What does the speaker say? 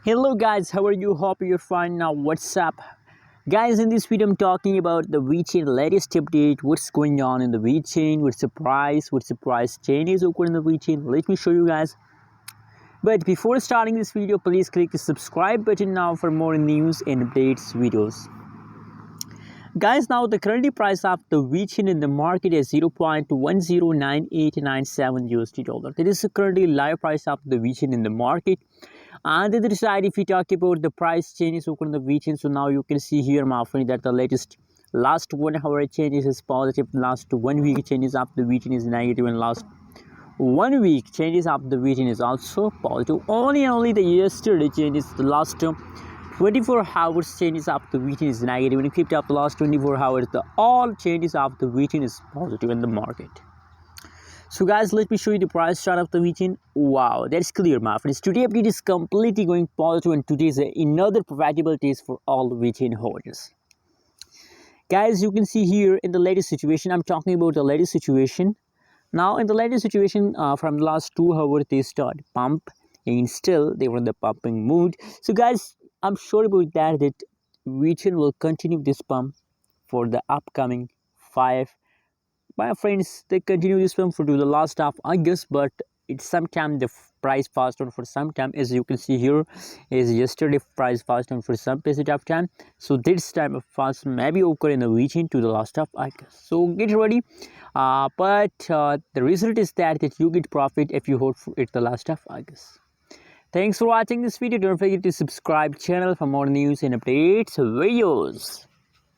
Hello guys, how are you? Hope you're fine. Now what's up? Guys, in this video I'm talking about the Vechain latest update. What's going on in the Vechain? What's the price changes occur in the Vechain? Let me show you guys. But before starting this video, please click the subscribe button now for more news and updates videos. Guys, now the current price of the Vechain in the market is 0.109897 USD dollar. That is the currently live price of the Vechain in the market. On the other side, if we talk about the price changes on the Vechain, so now you can see here, my friend, that the latest last 1 hour changes is positive, last 1 week changes of the Vechain is negative, and last 1 week changes of the Vechain is also positive. Only the yesterday changes, the last 24 hours changes of the Vechain is negative, and if you up the last 24 hours, the all changes of the Vechain is positive in the market. So guys, let me show you the price chart of the Vechain. Wow, that's clear, my friends. Today update is completely going positive, and today is another profitable day for all the Vechain holders. Guys, you can see here in the latest situation, I'm talking about the latest situation. Now in the latest situation, from the last 2 hours, they start pump, and still they were in the pumping mood. So guys, I'm sure about that Vechain will continue this pump for the upcoming 5. My friends, they continue this one for the last of August, but it's sometime the price fast on for some time. As you can see here, is yesterday price fast on for some passage of time. So this time of fast maybe occur in the Vechain to the last of August. So get ready. But the result is that you get profit if you hold for it the last of August. Thanks for watching this video. Don't forget to subscribe channel for more news and updates videos.